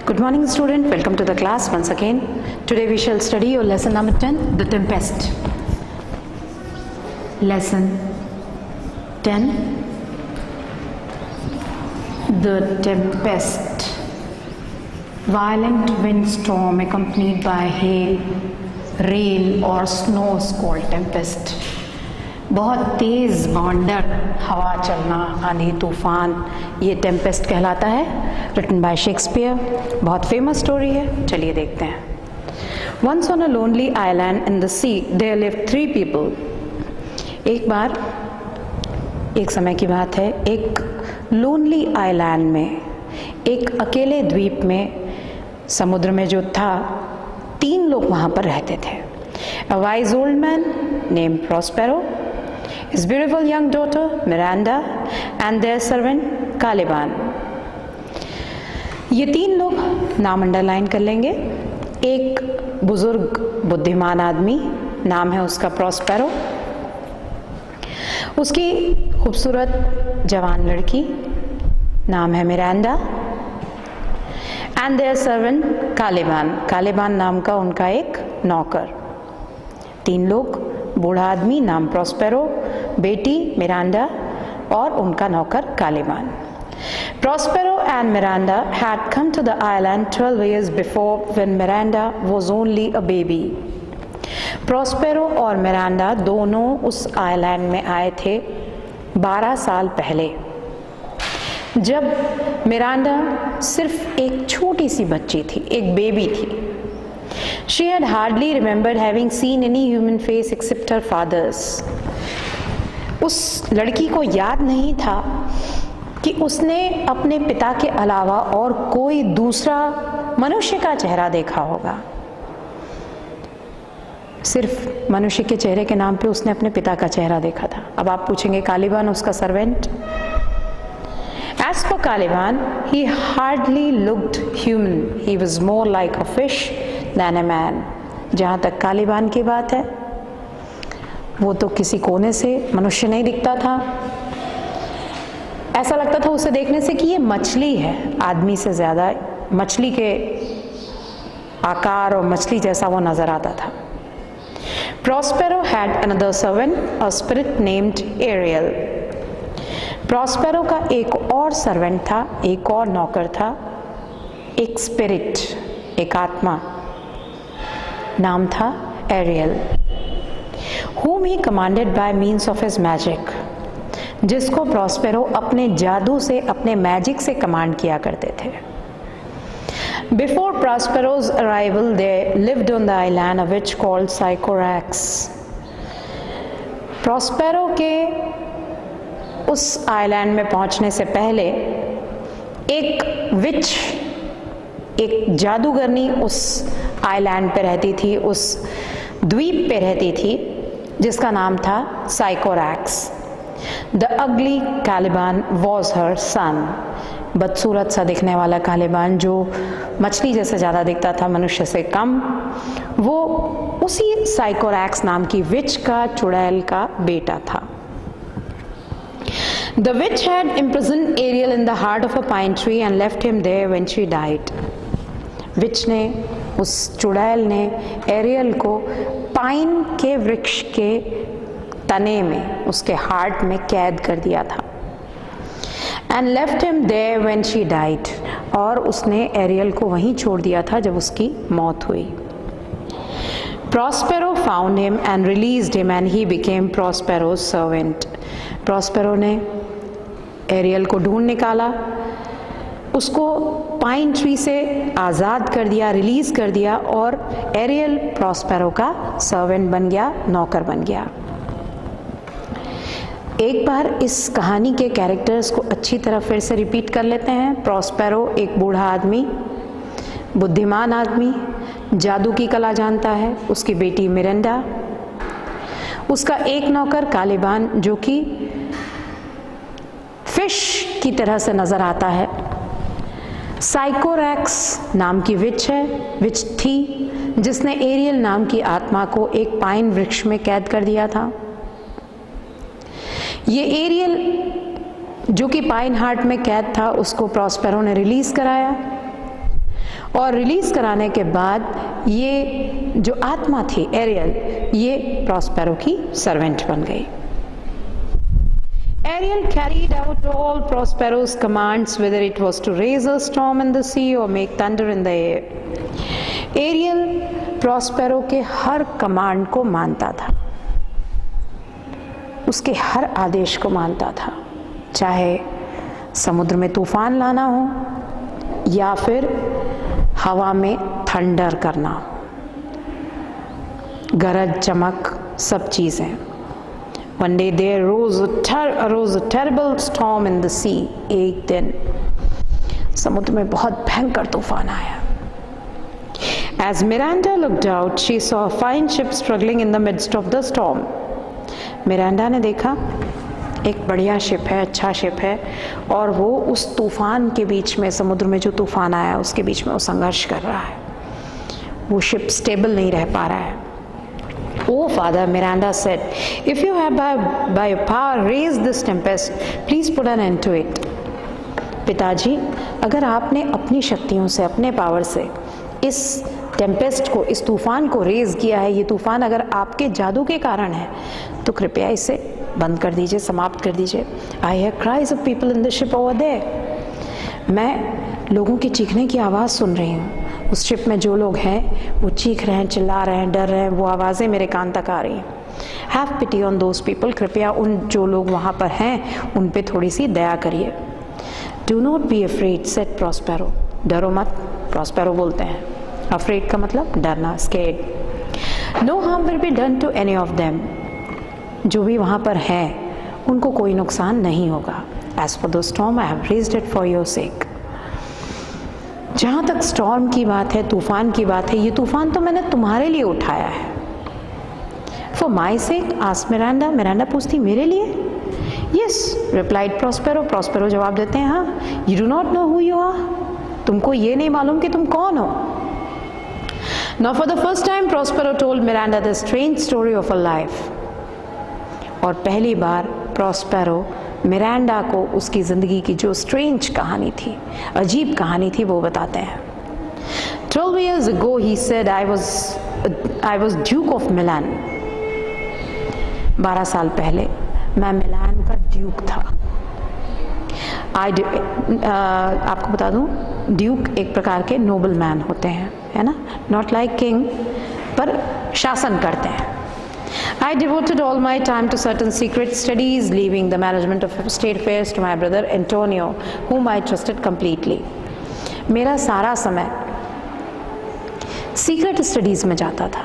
Good morning, student. Welcome to the class once again. Today we shall study your lesson number 10, The Tempest. Lesson 10, The Tempest. Violent windstorm accompanied by hail, rain or snow is called tempest. बहुत तेज़ बवंडर हवा चलना, आंधी तूफान, ये Tempest कहलाता है. Written by Shakespeare. बहुत फेमस स्टोरी है. चलिए देखते हैं. Once on a lonely island in the sea there lived 3 people. एक बार, एक समय की बात है, एक लोनली आइलैंड में, एक अकेले द्वीप में, समुद्र में जो था, 3 लोग वहाँ पर रहते थे. A wise old man named Prospero, his beautiful young daughter Miranda and their servant Caliban. ये 3 लोग नाम अंडरलाइन कर लेंगे. एक बुजुर्ग बुद्धिमान आदमी, नाम है उसका प्रॉस्पेरो. उसकी खूबसूरत जवान लड़की, नाम है मिरांडा. एंड देयर सर्वेंट कालिबान, कालिबान नाम का उनका एक नौकर. 3 लोग, बूढ़ा आदमी नाम प्रॉस्पेरो, बेटी मिरांडा और उनका नौकर कालिबान. Prospero and Miranda had come to the island 12 years before when Miranda was only a baby. Prospero और मिरांडा दोनों उस आइलैंड में आए थे 12 साल पहले, जब मिरांडा सिर्फ एक छोटी सी बच्ची थी, एक बेबी थी. She had hardly remembered having seen any human face except her father's. उस लड़की को याद नहीं था कि उसने अपने पिता के अलावा और कोई दूसरा मनुष्य का चेहरा देखा होगा. सिर्फ मनुष्य के चेहरे के नाम पे उसने अपने पिता का चेहरा देखा था. अब आप पूछेंगे कालिबान, उसका servant. As for Caliban, he hardly looked human. He was more like a fish than a man. जहाँ तक कालिबान की बात है, वो तो किसी कोने से मनुष्य नहीं दिखता था. ऐसा लगता था उसे देखने से कि ये मछली है. आदमी से ज़्यादा मछली के आकार और मछली जैसा वो नज़र आता था. Prospero had another servant, a spirit named Ariel. Prospero का एक और सर्वेंट था, एक और नौकर था, एक स्पिरिट, एक आत्मा, नाम था Ariel. whom he commanded by means of his magic, जिसको प्रॉस्पेरो अपने जादू से, अपने मैजिक से कमांड किया करते थे. Before Prospero's arrival there lived on the island a witch called Sycorax. Prospero के उस आइलैंड में पहुंचने से पहले एक विच, एक जादूगरनी उस आइलैंड पे रहती थी, उस द्वीप पे रहती थी, जिसका नाम था साइकोरैक्स. द अगली कालिबान वॉज हर सन. बदसूरत सा दिखने वाला कालिबान, जो मछली जैसे ज़्यादा दिखता था, मनुष्य से कम, वो उसी साइकोरैक्स नाम की विच का, चुड़ैल का बेटा था. The witch had imprisoned Ariel in the heart of a pine tree and left him there when she died. विच ने, उस चुड़ैल ने एरियल को पाइन के वृक्ष के तने में, उसके हार्ट में कैद कर दिया था. And left him there when she died. और उसने एरियल को वहीं छोड़ दिया था जब उसकी मौत हुई. Prospero found him and released him and he became Prospero's servant. Prospero ने एरियल को ढूंढ निकाला, उसको पाइन ट्री से आज़ाद कर दिया, रिलीज़ कर दिया, और एरियल प्रॉस्पेरो का सर्वेंट बन गया, नौकर बन गया. एक बार इस कहानी के कैरेक्टर्स को अच्छी तरह फिर से रिपीट कर लेते हैं. प्रॉस्पेरो एक बूढ़ा आदमी, बुद्धिमान आदमी, जादू की कला जानता है. उसकी बेटी मिरांडा, उसका एक नौकर कालिबान, जो कि फिश की तरह से नज़र आता है. साइकोरैक्स नाम की विच है, विच थी, जिसने एरियल नाम की आत्मा को एक पाइन वृक्ष में कैद कर दिया था. ये एरियल जो कि पाइन हार्ट में कैद था, उसको प्रॉस्पेरो ने रिलीज कराया और रिलीज कराने के बाद ये जो आत्मा थी एरियल, ये प्रॉस्पेरो की सर्वेंट बन गई। Ariel carried out all Prospero's commands, whether it was to raise a storm in the sea or make thunder in the air. Ariel Prospero के हर कमांड को मानता था, उसके हर आदेश को मानता था, चाहे समुद्र में तूफान लाना हो या फिर हवा में थंडर करना हो, गरज चमक सब चीज़ें। One day there arose a terrible storm in the sea. एक दिन समुद्र में बहुत भयंकर तूफान आया। As Miranda looked out, she saw a fine ship struggling in the midst of the storm. Miranda ने देखा एक बढ़िया शिप है, अच्छा शिप है, और वो उस तूफान के बीच में, समुद्र में जो तूफान आया उसके बीच में वो संघर्ष कर रहा है। वो शिप स्टेबल नहीं रह पा रहा है। Oh Father, Miranda said, if you have by your power raised this tempest, please put an end to it. पिताजी, अगर आपने अपनी शक्तियों से, अपने पावर से इस टेम्पेस्ट को, इस तूफान को रेज किया है, ये तूफान अगर आपके जादू के कारण है, तो कृपया इसे बंद कर दीजिए, समाप्त कर दीजिए। I hear cries of people in the ship over there. मैं लोगों की चीखने की आवाज़ सुन रही हूँ। उस शिप में जो लोग हैं वो चीख रहे हैं, चिल्ला रहे हैं, डर रहे हैं, वो आवाज़ें मेरे कान तक आ रही हैं। Have pity on those people, कृपया उन जो लोग वहाँ पर हैं उन पे थोड़ी सी दया करिए। Do not be afraid, said Prospero. डरो मत, Prospero बोलते हैं। Afraid का मतलब डरना, scared. No harm will be done to any of them. जो भी वहाँ पर हैं उनको कोई नुकसान नहीं होगा। As for the storm, I have raised it for your sake. जहाँ तक स्टॉर्म की बात है, तूफान की बात है, ये तूफान तो मैंने तुम्हारे लिए उठाया है। For my sake, asked Miranda. Miranda पूछती, मेरे लिए? Yes, replied Prospero. Prospero जवाब देते हैं, हाँ। You do not know who you are. तुमको ये नहीं मालूम कि तुम कौन हो। Now for the first time, Prospero told Miranda the strange story of her life. और पहली बार Prospero मिरांडा को उसकी ज़िंदगी की जो स्ट्रेंज कहानी थी, अजीब कहानी थी, वो बताते हैं। 12 years ago, he said, I was Duke of Milan. 12 साल पहले मैं मिलान का ड्यूक था। आपको बता दूं, ड्यूक एक प्रकार के नोबल मैन होते हैं, है ना, नॉट लाइक किंग, पर शासन करते हैं। I devoted all my time to certain secret studies, leaving the management of state affairs to my brother Antonio, whom I trusted completely. मेरा सारा समय सीक्रेट स्टडीज़ में जाता था।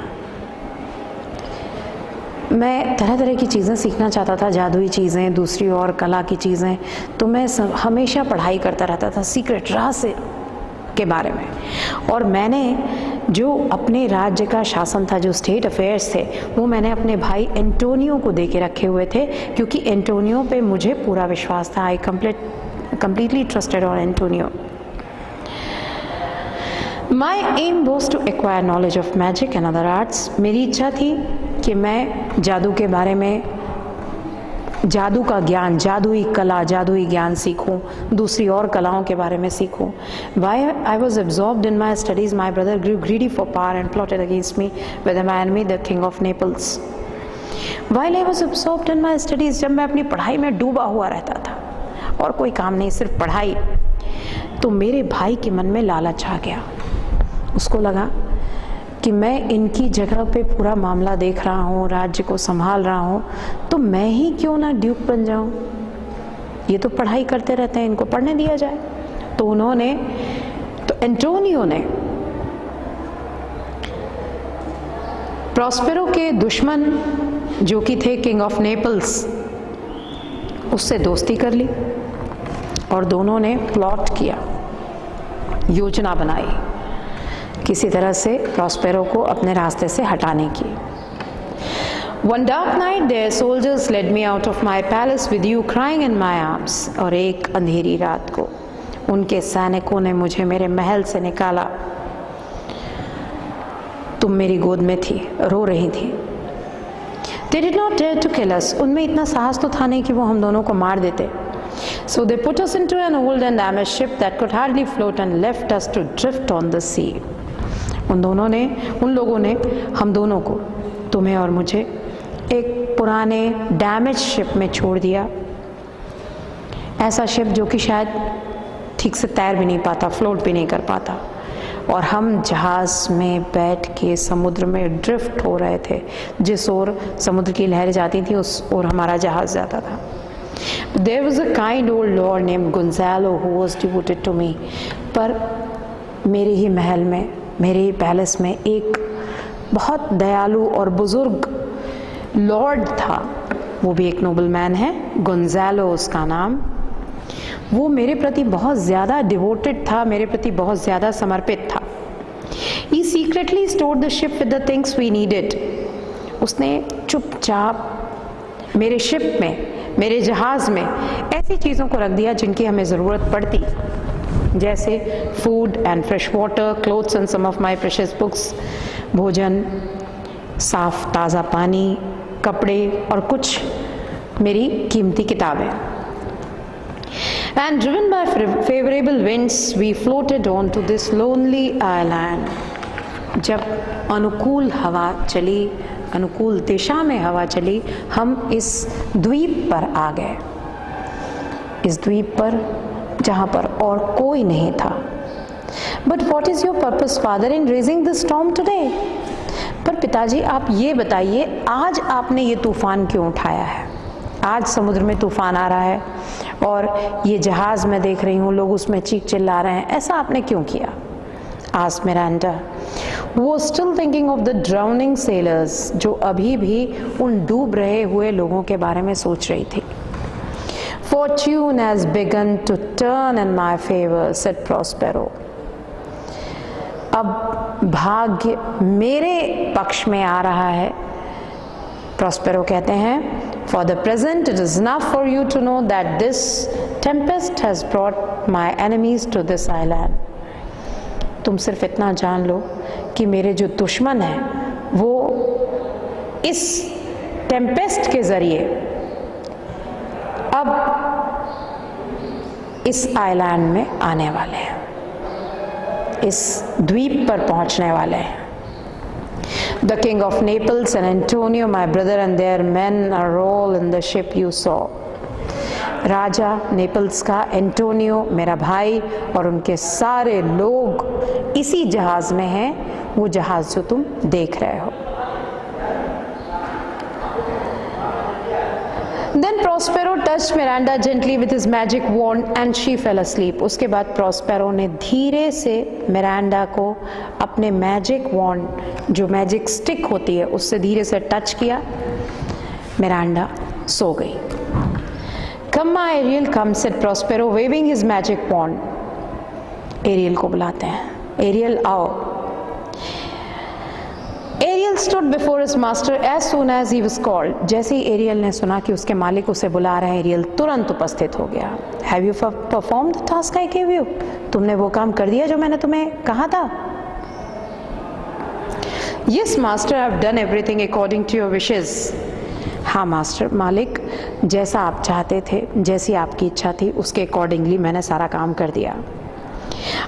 मैं तरह तरह की चीज़ें सीखना चाहता था, जादुई चीज़ें, दूसरी और कला की चीज़ें, तो मैं हमेशा पढ़ाई करता रहता था सीक्रेट रहस्य के बारे में। और मैंने जो अपने राज्य का शासन था, जो स्टेट अफेयर्स थे, वो मैंने अपने भाई एंटोनियो को दे के रखे हुए थे, क्योंकि एंटोनियो पे मुझे पूरा विश्वास था। आई completely trusted on Antonio. My aim was to acquire knowledge of magic and other arts. मेरी इच्छा थी कि मैं जादू के बारे में, जादू का ज्ञान, जादुई कला, जादुई ज्ञान सीखूं, दूसरी और कलाओं के बारे में सीखूं। While I was absorbed in my studies, my brother grew greedy for power and plotted against me with my enemy, the king of Naples. While I was absorbed in my studies, जब मैं अपनी पढ़ाई में डूबा हुआ रहता था और कोई काम नहीं, सिर्फ पढ़ाई, तो मेरे भाई के मन में लालच आ गया। उसको लगा कि मैं इनकी जगह पे पूरा मामला देख रहा हूँ, राज्य को संभाल रहा हूँ, तो मैं ही क्यों ना ड्यूक बन जाऊँ। ये तो पढ़ाई करते रहते हैं, इनको पढ़ने दिया जाए। तो एंटोनियो ने प्रॉस्पेरो के दुश्मन जो कि थे किंग ऑफ नेपल्स, उससे दोस्ती कर ली और दोनों ने प्लॉट किया, योजना बनाई किसी तरह से प्रॉस्पेरो को अपने रास्ते से हटाने की। One dark night their soldiers led me out of my palace with you crying in my arms. और एक अंधेरी रात को उनके सैनिकों ने मुझे मेरे महल से निकाला, तुम मेरी गोद में थी, रो रही थी। They did not dare to kill us. उनमें इतना साहस तो था नहीं कि वो हम दोनों को मार देते। So they put us into an old and damaged ship that could hardly float and left us to drift on the sea. उन लोगों ने हम दोनों को, तुम्हें और मुझे, एक पुराने डैमेज शिप में छोड़ दिया। ऐसा शिप जो कि शायद ठीक से तैर भी नहीं पाता, फ्लोट भी नहीं कर पाता, और हम जहाज में बैठ के समुद्र में ड्रिफ्ट हो रहे थे। जिस ओर समुद्र की लहरें जाती थी उस ओर हमारा जहाज जाता था। There was a kind old lord named Gonzalo who was devoted to me. पर मेरे ही महल में, मेरे ही पैलेस में एक बहुत दयालु और बुजुर्ग लॉर्ड था, वो भी एक नोबल मैन है, गोंजालो उसका नाम। वो मेरे प्रति बहुत ज़्यादा डिवोटेड था, मेरे प्रति बहुत ज़्यादा समर्पित था। He secretly stored the ship with the things we needed. उसने चुपचाप मेरे शिप में, मेरे जहाज में ऐसी चीज़ों को रख दिया जिनकी हमें ज़रूरत पड़ती, जैसे food and fresh water, clothes and some of my precious books, भोजन, साफ ताज़ा पानी, कपड़े और कुछ मेरी कीमती किताबें। And driven by favorable winds, we floated on to this lonely island. जब अनुकूल हवा चली, अनुकूल दिशा में हवा चली, हम इस द्वीप पर आ गए, इस द्वीप पर जहाँ पर और कोई नहीं था। But what is your purpose, father, in raising this storm today? पर पिताजी आप ये बताइए, आज आपने ये तूफान क्यों उठाया है? आज समुद्र में तूफान आ रहा है और ये जहाज मैं देख रही हूँ, लोग उसमें चीख चिल्ला रहे हैं, ऐसा आपने क्यों किया? Asked Miranda, who was still thinking of the drowning sailors, जो अभी भी उन डूब रहे हुए लोगों के बारे में सोच रही थी। Fortune has begun to turn in my favor, said Prospero. अब भाग्य मेरे पक्ष में आ रहा है, Prospero कहते हैं। For the present, it is enough for you to know that this tempest has brought my enemies to this island. तुम सिर्फ इतना जान लो कि मेरे जो दुश्मन हैं वो इस टेम्पेस्ट के जरिए अब इस आइलैंड में आने वाले हैं, इस द्वीप पर पहुंचने वाले हैं। The king of Naples and Antonio, my brother, and their men are all in the ship you saw. Raja Naples का एंटोनियो मेरा भाई और उनके सारे लोग इसी जहाज में हैं, वो जहाज जो तुम देख रहे हो। Then Prospero touched Miranda gently with his magic wand and she fell asleep. उसके बाद प्रोस्पेरो ने धीरे से मिरांडा को अपने मैजिक वॉन्ड, जो मैजिक स्टिक होती है, उससे धीरे से टच किया। मिरांडा सो गई। Come my Ariel, come, said Prospero, waving his magic wand. Ariel को बुलाते हैं, एरियल आओ। Ariel stood before his master as soon as he was called. जैसे ही एरियल ने सुना कि उसके मालिक उसे बुला रहे हैं, एरियल तुरंत उपस्थित हो गया। Have you performed the task I gave you? तुमने वो काम कर दिया जो मैंने तुम्हें कहा था? Yes, master, I have done everything according to your wishes. हाँ मास्टर, मालिक, जैसा आप चाहते थे, जैसी आपकी इच्छा थी, उसके अकॉर्डिंगली मैंने सारा काम कर दिया।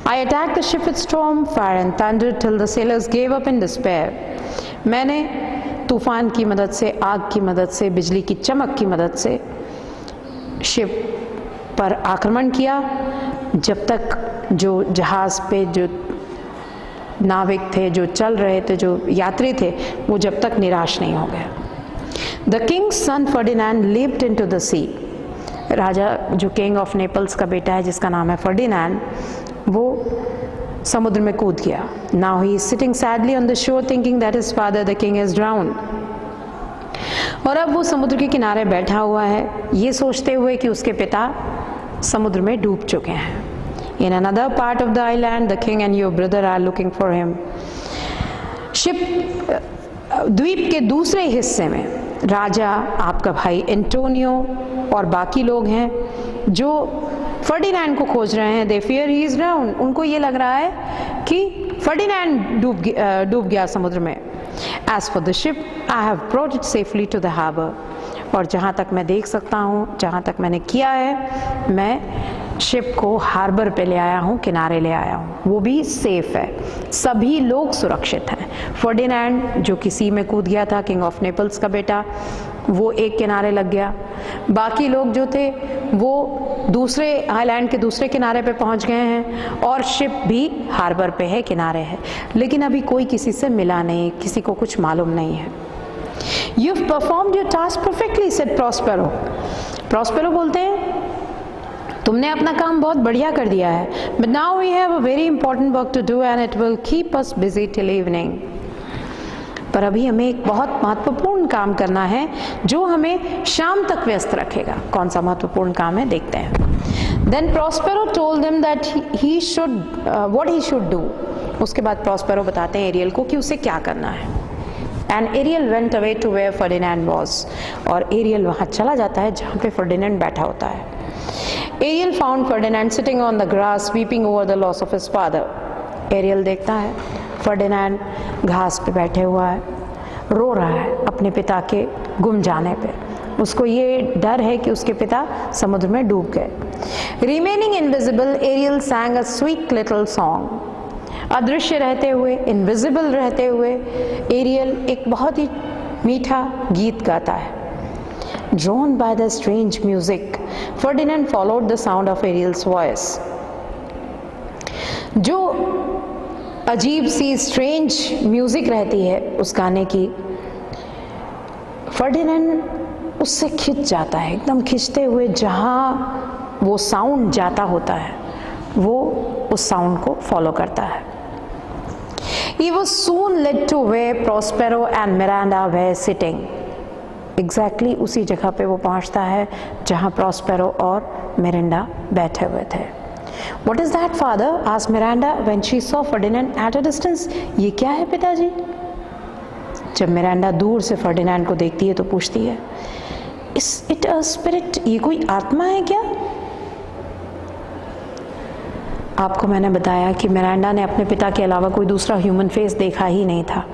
I attacked the ship with storm, fire and thunder till the sailors gave up in despair. मैंने तूफान की मदद से, आग की मदद से, बिजली की चमक की मदद से शिप पर आक्रमण किया, जब तक जो जहाज पे जो नाविक थे, जो चल रहे थे, जो यात्री थे, वो जब तक निराश नहीं हो गए। The king's son Ferdinand leaped into the sea. राजा जो किंग ऑफ नेपल्स का बेटा है, जिसका नाम है फर्डिनैंड, वो समुद्र में कूद गया। Now he is sitting sadly on the shore thinking that his father the king is drowned. और अब वो समुद्र के किनारे बैठा हुआ है, ये सोचते हुए कि उसके पिता समुद्र में डूब चुके हैं। In another part of the island, the king and your brother are looking for him. द्वीप के दूसरे हिस्से में राजा, आपका भाई एंटोनियो और बाकी लोग हैं जो फर्डिनैंड को खोज रहे हैं। They fear he is drowned. उनको ये लग रहा है कि फर्डिनैंड डूब गया समुद्र में। As for the ship, I have brought it safely to the harbor. और जहाँ तक मैं देख सकता हूँ, जहाँ तक मैंने किया है, मैं शिप को हार्बर पे ले आया हूँ, किनारे ले आया हूँ, वो भी सेफ है, सभी लोग सुरक्षित हैं। फर्डिनैंड जो कि सी में कूद गया था, किंग ऑफ नेपल्स का बेटा, वो एक किनारे लग गया, बाकी लोग जो थे वो दूसरे आइलैंड के दूसरे किनारे पे पहुंच गए हैं और शिप भी हार्बर पे है, किनारे है, लेकिन अभी कोई किसी से मिला नहीं, किसी को कुछ मालूम नहीं है। You've performed your task perfectly, said Prospero. Prospero बोलते हैं तुमने अपना काम बहुत बढ़िया कर दिया है, but now we have a very important work to do and it will keep us busy till evening. पर अभी हमें एक बहुत महत्वपूर्ण काम करना है जो हमें शाम तक व्यस्त रखेगा। कौन सा महत्वपूर्ण काम है, देखते हैं। Then Prospero told them that he should what he should do. उसके बाद Prospero बताते हैं एरियल को कि उसे क्या करना है। And Ariel went away to where Ferdinand was. और एरियल वहाँ चला जाता है जहाँ पे फर्डिनेंड बैठा होता है। Ariel found Ferdinand sitting on the grass weeping over the loss of his father. Ariel देखता है फर्डिनेंड घास पे बैठे हुआ है, रो रहा है अपने पिता के गुम जाने पे। उसको ये डर है कि उसके पिता समुद्र में डूब गए। Remaining invisible, Ariel sang a sweet little song. अदृश्य रहते हुए, इनविजिबल रहते हुए, एरियल एक बहुत ही मीठा गीत गाता है। Drawn by the strange music, Ferdinand followed the sound of Ariel's voice. जो अजीब सी स्ट्रेंज म्यूजिक रहती है उस गाने की, फर्डिनेंड उससे खिंच जाता है, एकदम खिंचते हुए जहाँ वो साउंड जाता होता है वो उस साउंड को फॉलो करता है। He was soon led to where Prospero and Miranda were sitting. Exactly उसी जगह पे वो पहुंचता है जहाँ प्रोस्पेरो और मिरांडा बैठे हुए थे। What is that, father? asked Miranda when she saw Ferdinand at a distance. ये क्या है पिताजी? जब मिरांडा दूर से फर्डिनेंड को देखती है तो पूछती है, Is it a spirit? ये कोई आत्मा है क्या? आपको मैंने बताया कि मिरांडा ने अपने पिता के अलावा कोई दूसरा ह्यूमन फेस देखा ही नहीं था।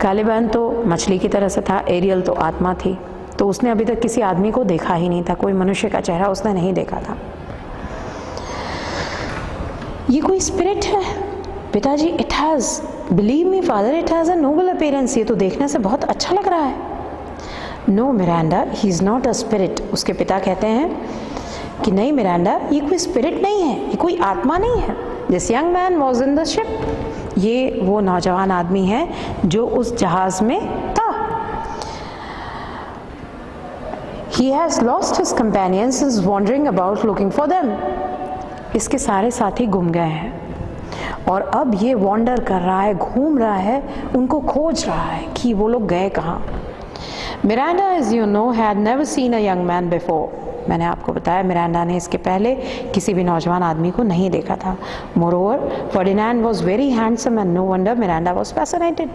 कालिबन तो मछली की तरह से था, एरियल तो आत्मा थी, तो उसने अभी तक किसी आदमी को देखा ही नहीं था, कोई मनुष्य का चेहरा उसने नहीं देखा था। ये कोई स्पिरिट है पिताजी? It has, believe me father, it has a noble appearance. ये तो देखने से बहुत अच्छा लग रहा है। No Miranda, he is not a spirit. उसके पिता कहते हैं कि नहीं मिरांडा, ये कोई स्पिरिट नहीं है, ये कोई आत्मा नहीं है। This young man was in the ship, ये वो नौजवान आदमी है जो उस जहाज में था। He has lost his companions, is wandering about looking for them. इसके सारे साथी गुम गए हैं और अब ये वॉन्डर कर रहा है, घूम रहा है, उनको खोज रहा है कि वो लोग गए कहाँ। Miranda, as you know, had never seen a young man before. मैंने आपको बताया मिरांडा ने इसके पहले किसी भी नौजवान आदमी को नहीं देखा था। Moreover Ferdinand was very handsome and no wonder Miranda was fascinated.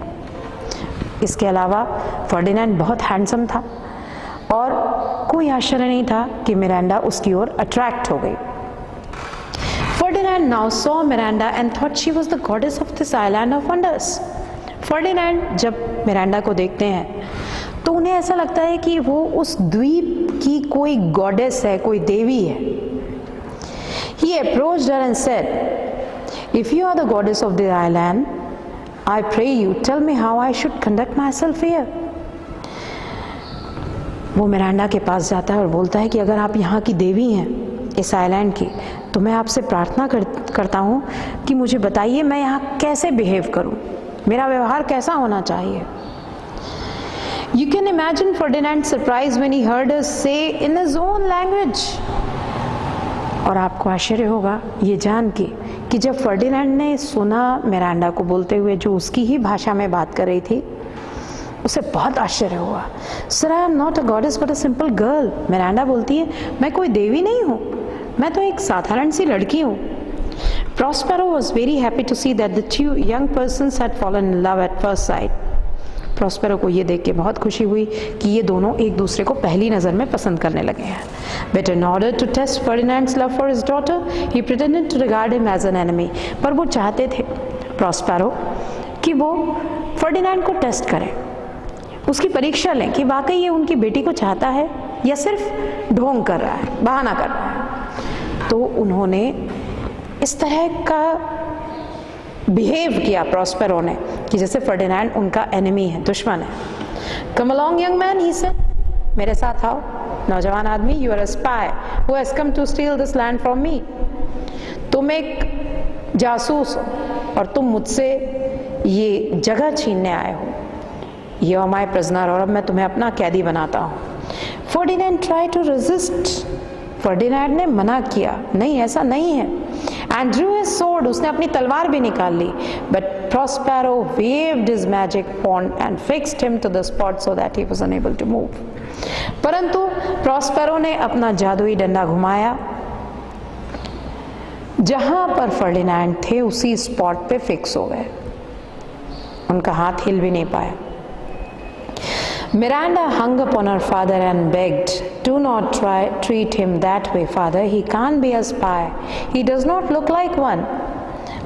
इसके अलावा फर्डिनेंड बहुत हैंडसम था और कोई आश्चर्य नहीं था कि मिरांडा उसकी ओर अट्रैक्ट हो गई। Ferdinand now saw Miranda and thought she was the goddess of this island of wonders. Ferdinand जब मिरांडा को देखते हैं तो उन्हें ऐसा लगता है कि वो उस द्वीप की कोई गॉडेस है, कोई देवी है। He approached her and said, "If you are the goddess of the island, I pray you tell me how I should conduct myself here." वो मिरांडा के पास जाता है और बोलता है कि अगर आप यहाँ की देवी हैं, इस आइलैंड की, तो मैं आपसे प्रार्थना करता हूँ कि मुझे बताइए मैं यहाँ कैसे बिहेव करूँ, मेरा व्यवहार कैसा होना चाहिए। You can imagine Ferdinand's surprise when he heard her say in his own language. और आपको आश्चर्य होगा ये जान के कि जब फर्डिनेंड ने सुना मिरांडा को बोलते हुए जो उसकी ही भाषा में बात कर रही थी, उसे बहुत आश्चर्य हुआ। Sir, I am not a goddess but a simple girl. Miranda बोलती है, मैं कोई देवी नहीं हूँ, मैं तो एक साधारण सी लड़की हूँ। Prospero was very happy to see that the two young persons had fallen in love at first sight. Prospero को ये देख के बहुत खुशी हुई कि ये दोनों एक दूसरे को पहली नज़र में पसंद करने लगे हैं। But in order to test Ferdinand's love for his daughter, he pretended to regard him as an enemy. पर वो चाहते थे प्रोस्पेरो कि वो फर्डिनेंड को टेस्ट करें। उसकी परीक्षा लें कि वाकई ये उनकी बेटी को चाहता है या सिर्फ ढोंग कर रहा है, बहाना कर रहा है। तो उन्होंने इस तरह का बिहेव किया प्रॉस्पेरो ने कि जैसे फर्डिनैंड उनका एनिमी है, दुश्मन है। Come along young man, he said, मेरे साथ आओ नौजवान आदमी, you are a spy who has come to steal this land from me. तुम एक जासूस हो और तुम मुझसे ये जगह छीनने आए हो। यू आर माई प्रिजनर, और अब मैं तुम्हें अपना कैदी बनाता हूँ। Ferdinand try to resist, Ferdinand ने मना किया, नहीं ऐसा नहीं है। एंड ड्रू हिज स्वॉर्ड, उसने अपनी तलवार भी निकाल ली। But Prospero waved his magic wand and fixed him to the spot so that he was unable to move. परंतु प्रॉस्पेरो ने अपना जादुई डंडा घुमाया, जहां पर फर्डिनैंड थे उसी स्पॉट पे फिक्स हो गए, उनका हाथ हिल भी नहीं पाया। Miranda hung upon her father and begged, "Do not treat him that way, father. He can't be a spy. He does not look like one."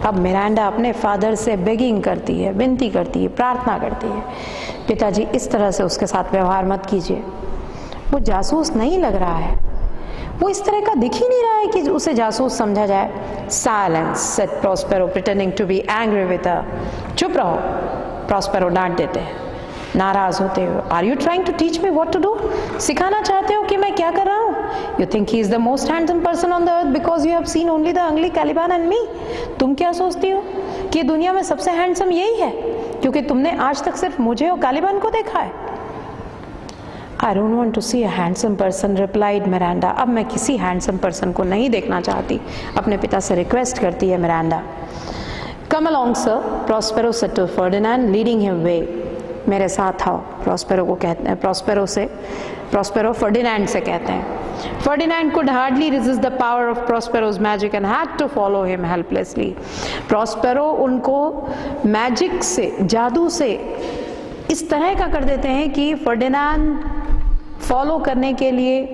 अब मिरांडा अपने फादर से बेगिंग करती है, विनती करती है, प्रार्थना करती है, पिताजी इस तरह से उसके साथ व्यवहार मत कीजिए, वो जासूस नहीं लग रहा है, वो इस तरह का दिख ही नहीं रहा है कि उसे जासूस समझा जाए। Silence, said Prospero, pretending to be angry with her. चुप रहो, प्रॉस्पेरो डांट देते हैं नाराज होते हुए। Are you trying to teach me what to do? सिखाना चाहते हो कि मैं क्या कर रहा हूँ? You think he is the most handsome person on the earth because you have seen only the ugly Caliban and me. तुम क्या सोचती हो कि दुनिया में सबसे हैंडसम यही है क्योंकि तुमने आज तक सिर्फ मुझे और कैलिबान को देखा है? I don't want to see a handsome person, replied Miranda. अब मैं किसी हैंडसम पर्सन को नहीं देखना चाहती, अपने पिता से रिक्वेस्ट करती है Miranda. Come along sir, Prospero said to Ferdinand, leading him way. मेरे साथ आओ, प्रॉस्पेरो को कहते हैं, प्रॉस्पेरो फर्डिनैंड से कहते हैं। Ferdinand could hardly resist the power of Prospero's magic and had to follow him helplessly. Prospero उनको मैजिक से, जादू से इस तरह का कर देते हैं कि फर्डिनैंड फॉलो करने के लिए,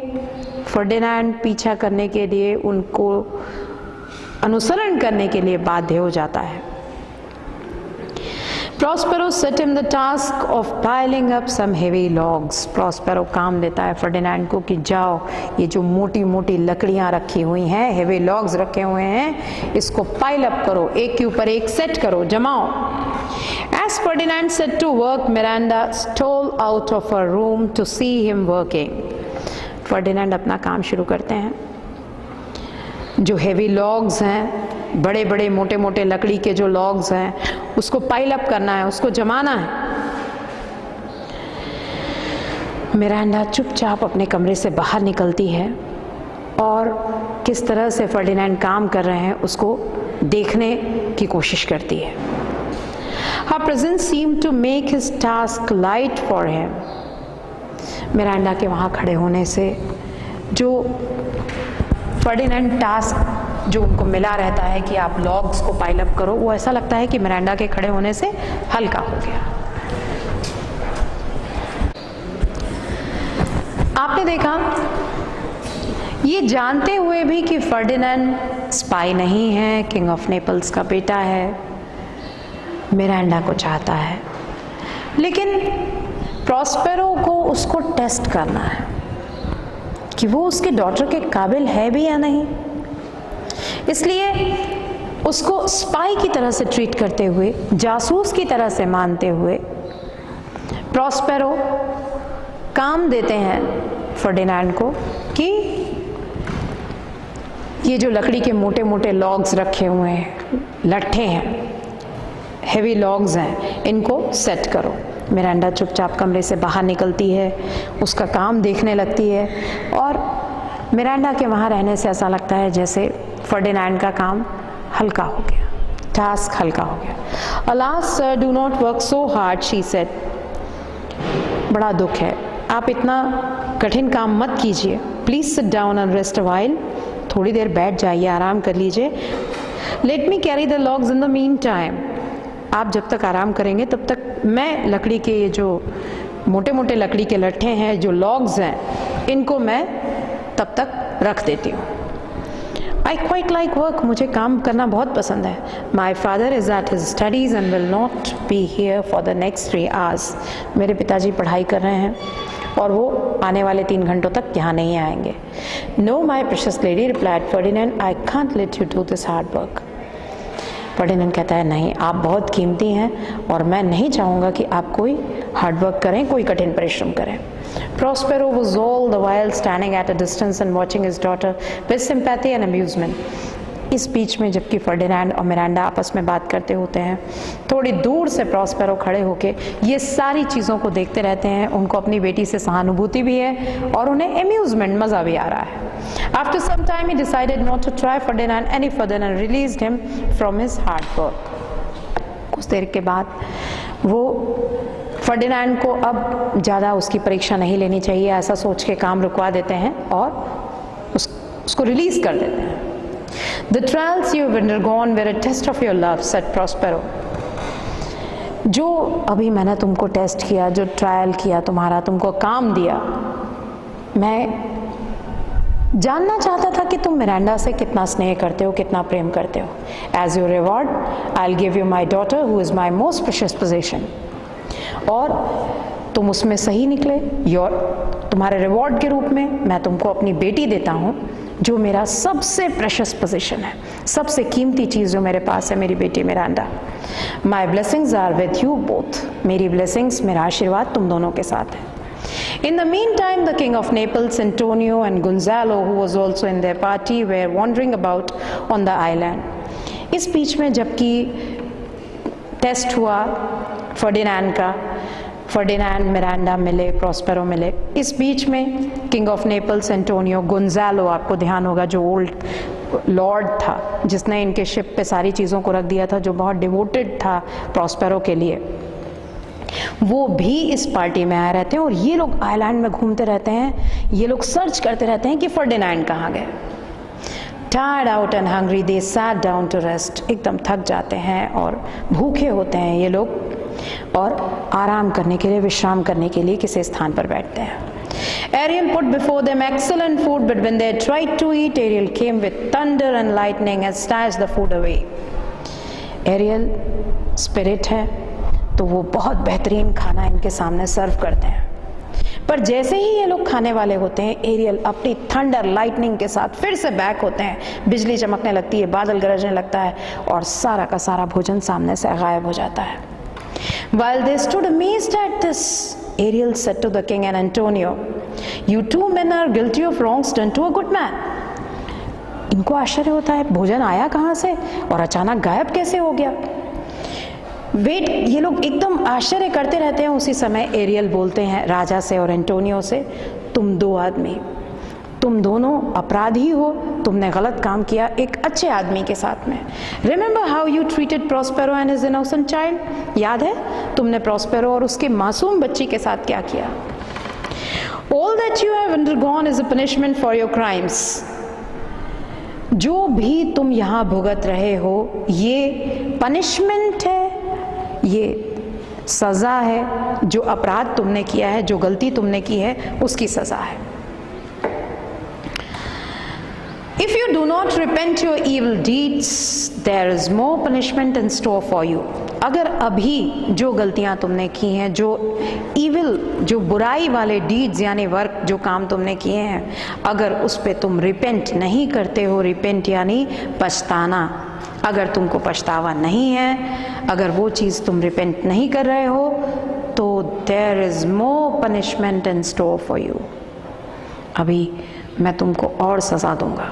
फर्डिनैंड पीछा करने के लिए, उनको अनुसरण करने के लिए बाध्य हो जाता है। Prospero set him the task of piling up some heavy logs. Prospero काम देता है फर्डिनैंड को कि जाओ, ये जो मोटी मोटी लकड़ियाँ रखी हुई हैं, हेवी लॉग्स रखे हुए हैं, इसको पाइल अप करो, एक के ऊपर एक सेट करो, जमाओ। As Ferdinand set to work, Miranda stole out of her room to see him working. Ferdinand अपना काम शुरू करते हैं। जो हेवी लॉग्स हैं, बड़े बड़े मोटे मोटे लकड़ी के जो लॉग्स हैं, उसको पाइल अप करना है, उसको जमाना है। मिरांडा चुपचाप अपने कमरे से बाहर निकलती है और किस तरह से फर्डिनैंड काम कर रहे हैं उसको देखने की कोशिश करती है। Her presence seemed to make his task light for him. Miranda के वहाँ खड़े होने से जो फर्डिनैंड टास्क जो उनको मिला रहता है कि आप लॉग्स को पाइल अप करो, वो ऐसा लगता है कि मिरांडा के खड़े होने से हल्का हो गया। आपने देखा, ये जानते हुए भी कि फर्डिनैंड स्पाई नहीं है, किंग ऑफ नेपल्स का बेटा है, मिरांडा को चाहता है, लेकिन प्रॉस्पेरो को उसको टेस्ट करना है कि वो उसके डॉटर के काबिल है भी या नहीं। इसलिए उसको स्पाई की तरह से ट्रीट करते हुए, जासूस की तरह से मानते हुए, प्रॉस्पेरो काम देते हैं फर्डिनैंड को कि ये जो लकड़ी के मोटे मोटे लॉग्स रखे हुए हैं, लट्ठे हैं, हेवी लॉग्स हैं, इनको सेट करो। मिरांडा चुपचाप कमरे से बाहर निकलती है, उसका काम देखने लगती है और मिरांडा के वहाँ रहने से ऐसा लगता है जैसे फर्डिनैंड का काम हल्का हो गया, टास्क हल्का हो गया। Alas sir, do not work so hard, she said. बड़ा दुख है, आप इतना कठिन काम मत कीजिए। Please sit down and rest a while. थोड़ी देर बैठ जाइए, आराम कर लीजिए। Let me carry the logs in the meantime. आप जब तक आराम करेंगे तब तक मैं लकड़ी के ये जो मोटे मोटे लकड़ी के लट्ठे हैं, जो लॉग्स हैं, इनको मैं तब तक रख देती हूँ। I quite like work, मुझे काम करना बहुत पसंद है. My father is at his studies and will not be here for the next 3 hours. मेरे पिताजी पढ़ाई कर रहे हैं और वो आने वाले 3 घंटों तक यहाँ नहीं आएंगे. No, my precious lady, replied Ferdinand, I can't let you do this hard work. Ferdinand कहता है, नहीं, आप बहुत कीमती हैं और मैं नहीं चाहूँगा कि आप कोई हार्ड वर्क करें, कोई कठिन परिश्रम करें. Prospero was all the while standing at a distance and watching his daughter with sympathy and amusement. इस बीच में जबकि फर्डिनेंड और मिरांडा आपस में बात करते होते हैं, थोड़ी दूर से प्रॉस्पेरो खड़े होके ये सारी चीज़ों को देखते रहते हैं. उनको अपनी बेटी से सहानुभूति भी है और उन्हें अम्यूजमेंट, मज़ा भी आ रहा है. After some time he decided not to try Ferdinand any further and released him from his hard work. कुछ देर के बाद वो फर्डिनेंड को अब ज़्यादा उसकी परीक्षा नहीं लेनी चाहिए ऐसा सोच के काम रुकवा देते हैं और उसको रिलीज कर देते हैं. The trials you have undergone were a test of your love, said Prospero. जो अभी मैंने तुमको टेस्ट किया, जो ट्रायल किया तुम्हारा, तुमको काम दिया, मैं जानना चाहता था कि तुम मिरांडा से कितना स्नेह करते हो, कितना प्रेम करते हो. As your reward, I'll give you my daughter, who is my most precious possession. और तुम उसमें सही निकले. तुम्हारे रिवॉर्ड के रूप में मैं तुमको अपनी बेटी देता हूँ, जो मेरा सबसे प्रेशियस पोजीशन है, सबसे कीमती चीज़ जो मेरे पास है, मेरी बेटी Miranda. My blessings are with you both. मेरी ब्लेसिंग्स, मेरा आशीर्वाद तुम दोनों के साथ है. In the meantime, the king of Naples, Antonio, and Gonzalo, who was also in their party, were wandering about on the island. इस बीच में जबकि टेस्ट हुआ फर्डिनेंड का, फर्डिनेंड, मिरांडा मिले, प्रॉस्पेरो मिले, इस बीच में king of Naples, Antonio, Gonzalo, आपको ध्यान होगा जो ओल्ड लॉर्ड था जिसने इनके शिप पे सारी चीज़ों को रख दिया था, जो बहुत डिवोटेड था प्रॉस्पेरो के लिए, वो भी इस पार्टी में आए रहते हैं. और ये लोग आइलैंड में घूमते रहते हैं, ये लोग सर्च करते रहते हैं कि फर्डिनेंड कहाँ गए. Tired out and hungry, they sat down to rest. एकदम थक जाते हैं और भूखे होते हैं ये लोग, और आराम करने के लिए, विश्राम करने के लिए किसी स्थान पर बैठते हैं. Ariel put before them excellent food, but when they tried to eat, Ariel came with thunder and lightning and snatched the food away. Ariel spirit है तो वो बहुत बेहतरीन खाना इनके सामने सर्व करते हैं, पर जैसे ही ये लोग खाने वाले होते हैं, एरियल अपनी थंडर लाइटनिंग के साथ फिर से बैक होते हैं. बिजली चमकने लगती है, बादल गरजने लगता है और सारा का सारा भोजन सामने से गायब हो जाता है. While they stood amazed at this, Ariel said to the king and Antonio, "You two men are guilty of wrongs done to a good man." इनको आश्चर्य होता है, भोजन आया कहाँ से और अचानक गायब कैसे हो गया. वेट, ये लोग एकदम आश्चर्य करते रहते हैं. उसी समय एरियल बोलते हैं राजा से और एंटोनियो से, तुम दो आदमी, तुम दोनों अपराधी हो, तुमने गलत काम किया एक अच्छे आदमी के साथ में. Remember how you treated Prospero and his innocent child. याद है तुमने प्रॉस्पेरो और उसके मासूम बच्ची के साथ क्या किया. All that you have undergone is a punishment for your crimes. जो भी तुम यहाँ भुगत रहे हो ये पनिशमेंट है, ये सज़ा है. जो अपराध तुमने किया है, जो गलती तुमने की है, उसकी सज़ा है. If you do not repent your evil deeds, there is more punishment in store for you. अगर अभी जो गलतियां तुमने की हैं, जो evil, जो बुराई वाले deeds यानी वर्क, जो काम तुमने किए हैं, अगर उस पे तुम repent नहीं करते हो, repent यानी पछताना, अगर तुमको पछतावा नहीं है, अगर वो चीज़ तुम रिपेंट नहीं कर रहे हो, तो there is more punishment in store for you. अभी मैं तुमको और सज़ा दूंगा.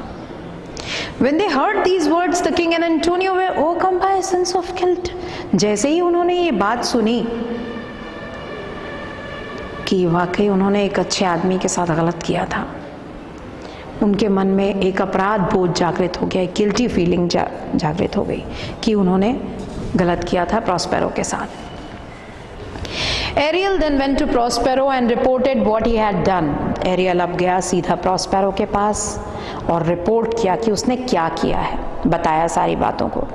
When they heard these words, the king and Antonio were overcome by a sense of guilt. जैसे ही उन्होंने ये बात सुनी कि वाकई उन्होंने एक अच्छे आदमी के साथ गलत किया था, उनके मन में एक अपराध बोध जागृत हो गया, एक गिल्टी फीलिंग जागृत हो गई कि उन्होंने गलत किया था प्रॉस्पेरो के साथ. Ariel then went to Prospero and reported what he had done. Ariel अब गया सीधा प्रॉस्पेरो के पास और रिपोर्ट किया कि उसने क्या किया है, बताया सारी बातों को.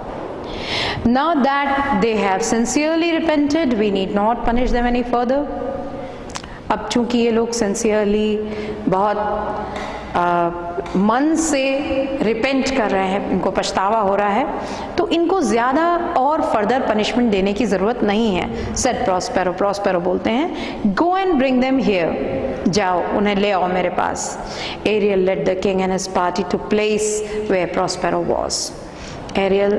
Now that they have sincerely repented, we need not punish them any further. अब चूंकि ये लोग सिंसियरली बहुत मन से रिपेंट कर रहे हैं, इनको पछतावा हो रहा है, तो इनको ज़्यादा और फर्दर पनिशमेंट देने की ज़रूरत नहीं है। सेड प्रॉस्पेरो, प्रॉस्पेरो बोलते हैं go and bring them here, जाओ उन्हें ले आओ मेरे पास। Ariel led the king and his party to place where Prospero was. Ariel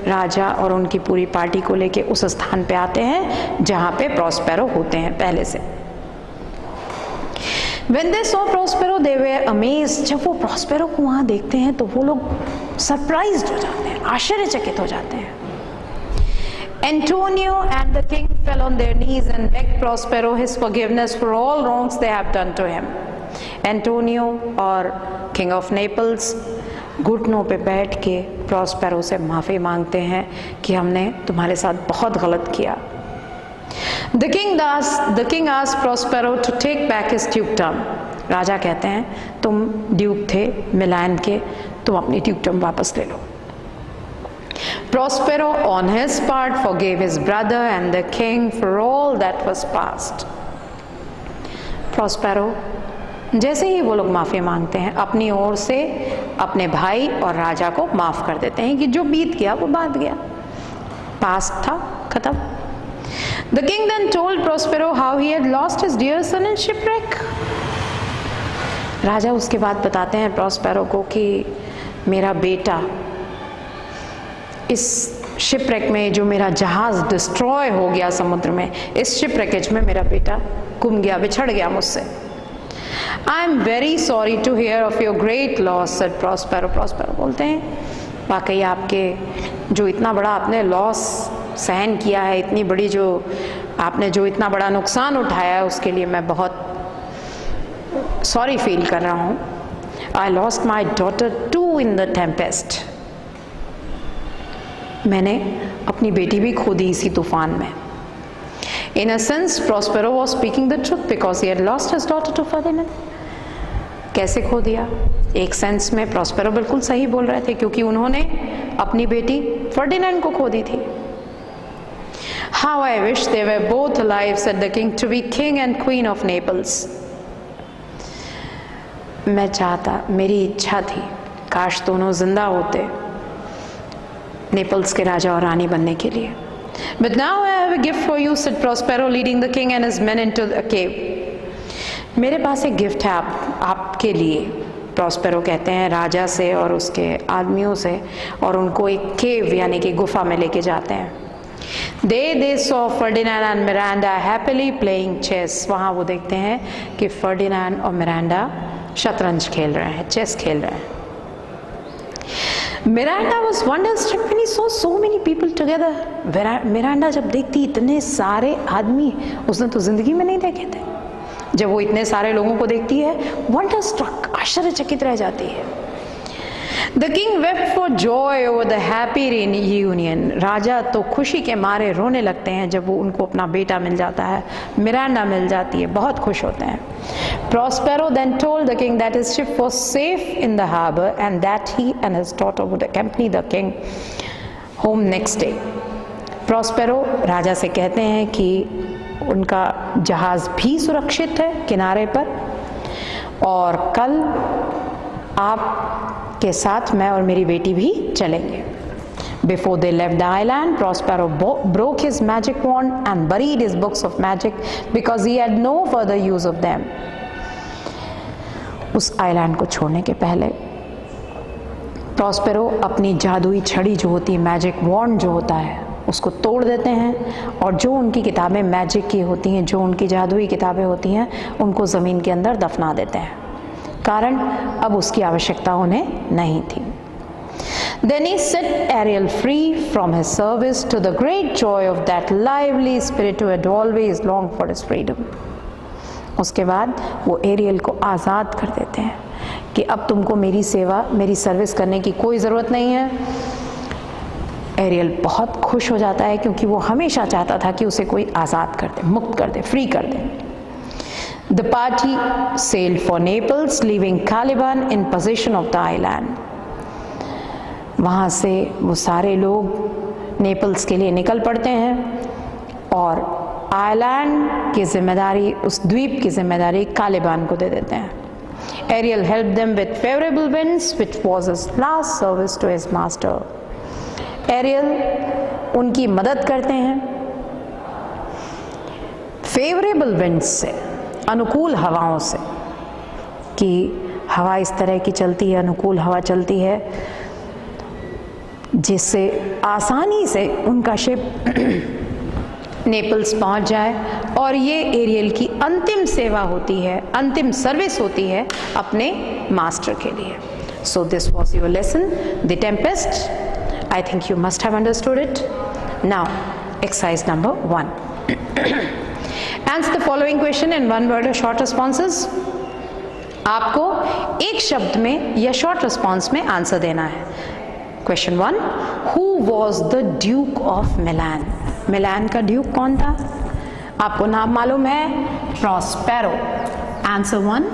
राजा और उनकी पूरी पार्टी को लेके उस स्थान पे आते हैं जहाँ पे प्रॉस्पेरो होते हैं पहले से। When they saw Prospero, they were amazed. जब वो प्रॉस्पेरो को वहाँ देखते हैं तो वो लोग सरप्राइज्ड हो जाते हैं, आश्चर्यचकित हो जाते हैं। Antonio and the king fell on their knees and begged Prospero his forgiveness for all wrongs they have done to him. Antonio और king of Naples घुटनों पे बैठ के प्रॉस्पेरो से माफ़ी मांगते हैं कि हमने तुम्हारे साथ बहुत गलत किया। The king asked Prospero to take back his dukedom. राजा कहते हैं तुम ड्यूक थे मिलान के, तुम अपनी ड्यूकडम वापस ले लो। Prospero on his part forgave his brother and the king for all that was past. Prospero जैसे ही वो लोग माफ़ी मांगते हैं अपनी ओर से अपने भाई और राजा को माफ़ कर देते हैं कि जो बीत गया वो बात गया, पास्ट था, खत्म। The king then told Prospero how he had lost his dear son in shipwreck. राजा उसके बाद बताते हैं प्रॉस्पेरो को कि मेरा बेटा इस शिपरेक में, जो मेरा जहाज डिस्ट्रॉय हो गया समुद्र में, इस शिपरेकेज में मेरा बेटा गुम गया, बिछड़ गया मुझसे। I am very sorry to hear of your great loss, said Prospero. Prospero बोलते हैं वाकई आपके जो इतना बड़ा आपने लॉस सहन किया है, इतनी बड़ी जो आपने जो इतना बड़ा नुकसान उठाया है, उसके लिए मैं बहुत सॉरी फील कर रहा हूँ। I lost my daughter too in the tempest. मैंने अपनी बेटी भी खो दी इसी तूफान में। In a sense, Prospero was speaking the truth because he had lost his daughter to Ferdinand. कैसे खो दिया? एक सेंस में प्रॉस्पेरो बिल्कुल सही बोल रहे थे क्योंकि उन्होंने अपनी बेटी फर्डिनेंड को खो दी थी। How I wish they were both alive, said the king, to be king and queen of Naples. मैं चाहता, मेरी इच्छा थी, काश दोनों जिंदा होते नेपल्स के राजा और रानी बनने के लिए। But now I have a gift for you, said Prospero, leading the king and his men into a cave. मेरे पास एक गिफ्ट है आपके लिए, प्रॉस्पेरो कहते हैं राजा से और उसके आदमियों से, और उनको एक केव यानी कि गुफा में लेके जाते हैं। They saw Ferdinand and Miranda happily playing chess. वहाँ वो देखते हैं कि फर्डिनैंड और मिरांडा शतरंज खेल रहे हैं, चेस खेल रहे हैं। Miranda was wonderstruck when he saw so many people together. Miranda जब देखती इतने सारे आदमी, उसने तो जिंदगी में नहीं देखे थे, जब वो इतने सारे लोगों को देखती है wonderstruck, आश्चर्यचकित रह जाती है। The king wept for joy over the happy reunion. राजा तो खुशी के मारे रोने लगते हैं जब वो उनको अपना बेटा मिल जाता है, मिरांडा मिल जाती है, बहुत खुश होते हैं। Prospero then told the king that his ship was safe in the harbor and that he and his daughter would accompany the king home next day. Prospero राजा से कहते हैं कि उनका जहाज भी सुरक्षित है किनारे पर, और कल आप के साथ मैं और मेरी बेटी भी चलेंगे। Before they left the island, Prospero broke his magic wand and buried his books of magic because he had no further use of them. उस आइलैंड को छोड़ने के पहले प्रॉस्पेरो अपनी जादुई छड़ी जो होती है, मैजिक वॉन्ड जो होता है, उसको तोड़ देते हैं और जो उनकी किताबें मैजिक की होती हैं, जो उनकी जादुई किताबें होती हैं, उनको ज़मीन के अंदर दफना देते हैं, कारण अब उसकी आवश्यकता उन्हें नहीं थी। Then he set Ariel free from his service to the great joy of that lively spirit who had always longed for his freedom. उसके बाद वो एरियल को आज़ाद कर देते हैं कि अब तुमको मेरी सेवा, मेरी सर्विस करने की कोई ज़रूरत नहीं है। एरियल बहुत खुश हो जाता है क्योंकि वो हमेशा चाहता था कि उसे कोई आज़ाद कर दे, मुक्त कर दे, फ्री कर दे। The party sailed for Naples, leaving Caliban in possession of the island. वहाँ से वो सारे लोग नेपल्स के लिए निकल पड़ते हैं और आइलैंड की जिम्मेदारी, उस द्वीप की जिम्मेदारी कालिबान को दे देते हैं। Ariel helped them with favorable winds, which was his last service to his master. Ariel उनकी मदद करते हैं फेवरेबल विंड्स से, अनुकूल हवाओं से, कि हवा इस तरह की चलती है, अनुकूल हवा चलती है जिससे आसानी से उनका शिप नेपल्स पहुंच जाए, और ये एरियल की अंतिम सेवा होती है, अंतिम सर्विस होती है अपने मास्टर के लिए. So this was your lesson, the Tempest. I think you must have understood it. Now, exercise number 1. Answer the following question in one word or short responses. आपको एक शब्द में या शॉर्ट रिस्पॉन्स में आंसर देना है. Question 1. Who was the Duke of Milan? मिलान का Duke कौन था? आपको नाम मालूम है, Prospero. Answer 1.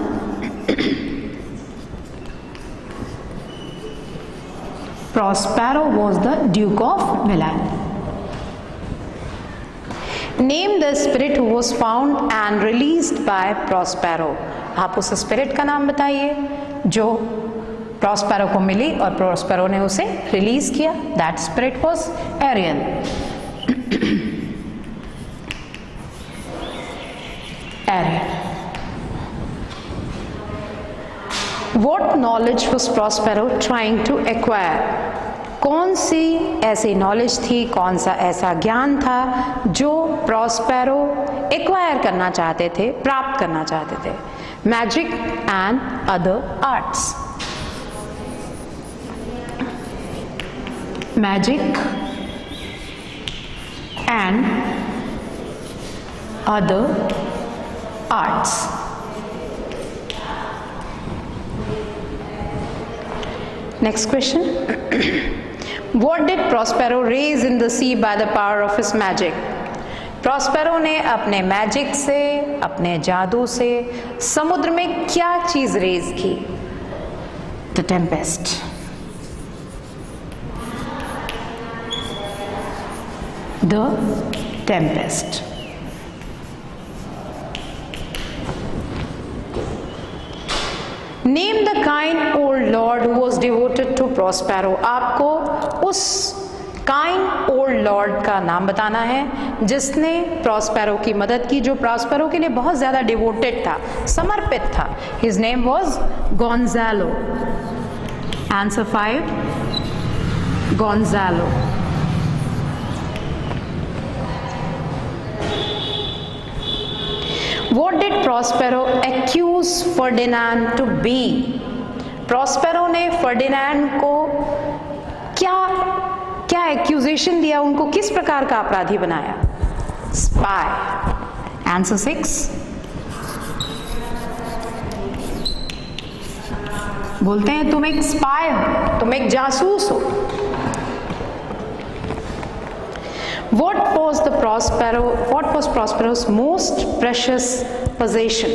Prospero was the Duke of Milan. Name the spirit who was found and released by Prospero. आप उस स्पिरिट का नाम बताइए जो प्रॉस्पेरो को मिली और प्रॉस्पेरो ने उसे रिलीज किया. That spirit was Ariel. Ariel. What knowledge was Prospero trying to acquire? कौन सी ऐसी नॉलेज थी, कौन सा ऐसा ज्ञान था जो प्रॉस्पेरो एक्वायर करना चाहते थे, प्राप्त करना चाहते थे? Magic and other arts. Magic and other arts. Next question. What did Prospero raise in the sea by the power of his magic? Prospero ने अपने मैजिक से, अपने जादू से समुद्र में क्या चीज रेज की? The tempest. The tempest. Name the kind old lord who was devoted to Prospero. आपको उस kind old lord का नाम बताना है जिसने प्रॉस्पेरो की मदद की, जो प्रॉस्पेरो के लिए बहुत ज़्यादा डिवोटेड था, समर्पित था. His name was Gonzalo. Answer 5. Gonzalo. What did Prospero accuse Ferdinand to be? Prospero ने फर्डिनैंड को क्या एक्यूजेशन दिया, उनको किस प्रकार का अपराधी बनाया? Spy. Answer 6. बोलते हैं तुम एक स्पाई हो, तुम एक जासूस हो. What was Prospero's most precious possession?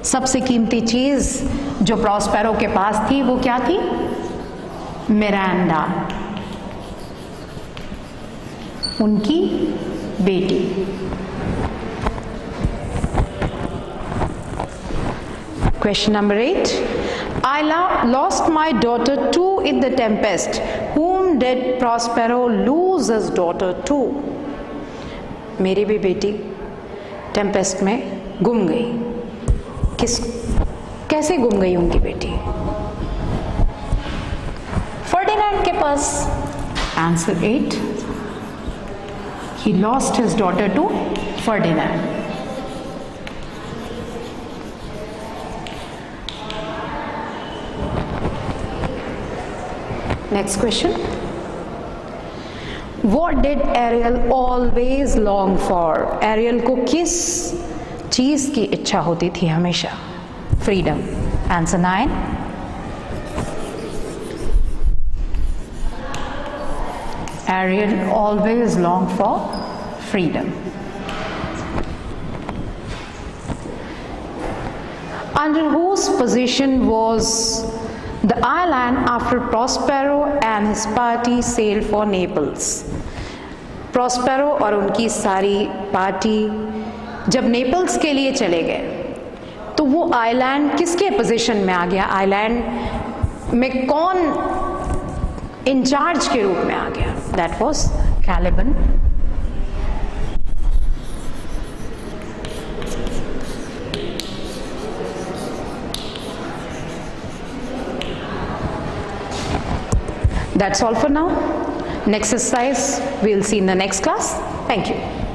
सबसे कीमती चीज जो प्रॉस्पेरो के पास थी वो क्या थी? मिरांडा, उनकी बेटी. Question number 8. I lost my daughter too in the tempest. Whom did Prospero lose his daughter to? मेरी भी बेटी टेम्पेस्ट में गुम गई. कैसे गुम गई उनकी बेटी? फर्डिनैंड के पास. Answer 8. He lost his daughter to Ferdinand. Next question. What did Ariel always long for? Ariel को किस चीज की इच्छा होती थी हमेशा? Freedom. Answer 9. Ariel always longed for freedom. Under whose possession was the island after Prospero and his party sailed for Naples? Prospero और उनकी सारी पार्टी जब नेपल्स के लिए चले गए तो वो आइलैंड किसके पोजीशन में आ गया, आइलैंड में कौन इंचार्ज के रूप में आ गया? That was Caliban. That's all for now. Next exercise we'll see in the next class. Thank you.